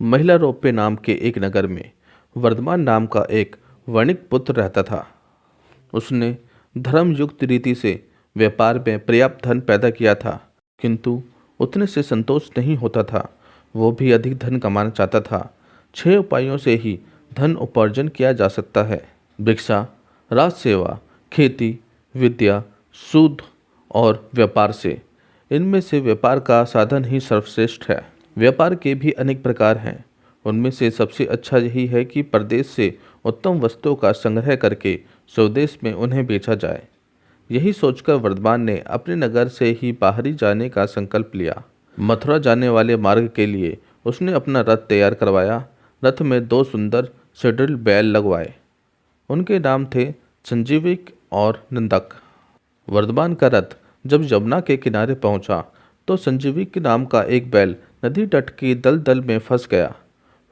महिलारोप्य नाम के एक नगर में वर्धमान नाम का एक वणिक पुत्र रहता था। उसने धर्मयुक्त रीति से व्यापार में पर्याप्त धन पैदा किया था, किंतु उतने से संतोष नहीं होता था। वो भी अधिक धन कमाना चाहता था। 6 उपायों से ही धन उपार्जन किया जा सकता है: भिक्षा, राज सेवा, खेती, विद्या, सूद और व्यापार से। इनमें से व्यापार का साधन ही सर्वश्रेष्ठ है। व्यापार के भी अनेक प्रकार हैं। उनमें से सबसे अच्छा यही है कि परदेश से उत्तम वस्तुओं का संग्रह करके स्वदेश में उन्हें बेचा जाए। यही सोचकर वर्धमान ने अपने नगर से ही बाहरी जाने का संकल्प लिया। मथुरा जाने वाले मार्ग के लिए उसने अपना रथ तैयार करवाया। रथ में 2 सुंदर सेडल बैल लगवाए। उनके नाम थे संजीविक और नंदक। वर्धमान का रथ जब यमुना के किनारे पहुंचा तो संजीविक नाम का एक बैल नदी तट की दलदल में फंस गया।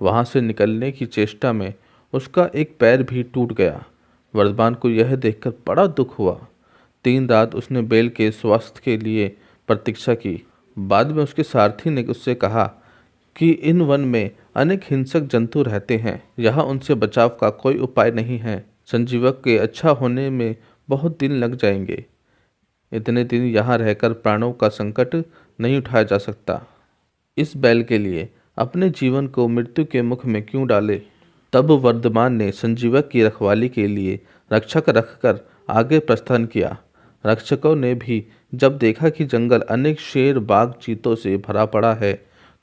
वहां से निकलने की चेष्टा में उसका एक पैर भी टूट गया। वर्धमान को यह देखकर बड़ा दुख हुआ। 3 रात उसने बैल के स्वास्थ्य के लिए प्रतीक्षा की। बाद में उसके सारथी ने उससे कहा कि इन वन में अनेक हिंसक जंतु रहते हैं, यहाँ उनसे बचाव का कोई उपाय नहीं है। संजीवक के अच्छा होने में बहुत दिन लग जाएंगे। इतने दिन यहाँ रहकर प्राणों का संकट नहीं उठाया जा सकता। इस बैल के लिए अपने जीवन को मृत्यु के मुख में क्यों डाले। तब वर्धमान ने संजीवक की रखवाली के लिए रक्षक रखकर आगे प्रस्थान किया। रक्षकों ने भी जब देखा कि जंगल अनेक शेर, बाघ, चीतों से भरा पड़ा है,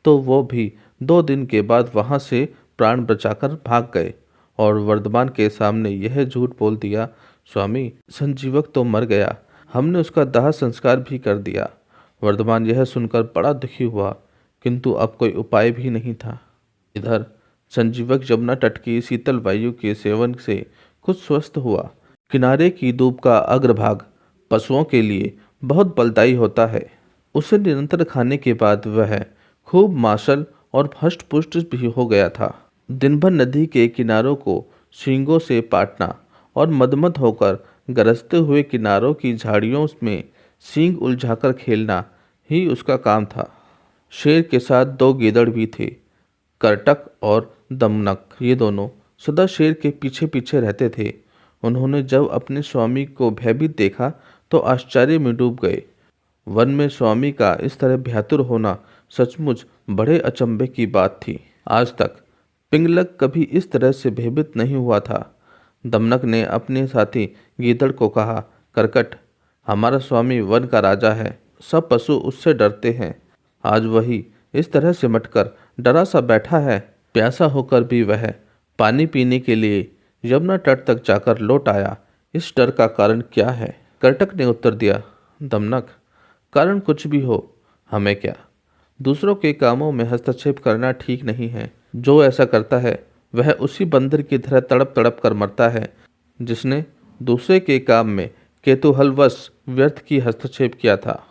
तो वो भी 2 दिन के बाद वहां से प्राण बचाकर भाग गए और वर्धमान के सामने यह झूठ बोल दिया, स्वामी, संजीवक तो मर गया, हमने उसका दाह संस्कार भी कर दिया। वर्धमान यह सुनकर बड़ा दुखी हुआ, किंतु अब कोई उपाय भी नहीं था। इधर संजीवक यमुना तट की शीतल वायु के सेवन से खुद स्वस्थ हुआ। किनारे की धूप का अग्रभाग पशुओं के लिए बहुत बलदायी होता है। उसे निरंतर खाने के बाद वह खूब मांसल और हष्ट-पुष्ट भी हो गया था। दिन भर नदी के किनारों को सींगों से पाटना और मदमद होकर गरजते हुए किनारों की झाड़ियों में सींग उलझाकर खेलना ही उसका काम था। शेर के साथ 2 गीदड़ भी थे, करटक और दमनक। ये दोनों सदा शेर के पीछे पीछे रहते थे। उन्होंने जब अपने स्वामी को भयभीत देखा तो आश्चर्य में डूब गए। वन में स्वामी का इस तरह भयातुर होना सचमुच बड़े अचंभे की बात थी। आज तक पिंगलक कभी इस तरह से भयभीत नहीं हुआ था। दमनक ने अपने साथी गीदड़ को कहा, करकट, हमारा स्वामी वन का राजा है, सब पशु उससे डरते हैं। आज वही इस तरह से मटकर डरा सा बैठा है। प्यासा होकर भी वह पानी पीने के लिए यमुना तट तक जाकर लौट आया। इस डर का कारण क्या है? करटक ने उत्तर दिया, दमनक, कारण कुछ भी हो, हमें क्या। दूसरों के कामों में हस्तक्षेप करना ठीक नहीं है। जो ऐसा करता है वह उसी बंदर की तरह तड़प तड़प कर मरता है जिसने दूसरे के काम में केतुहलवश व्यर्थ की हस्तक्षेप किया था।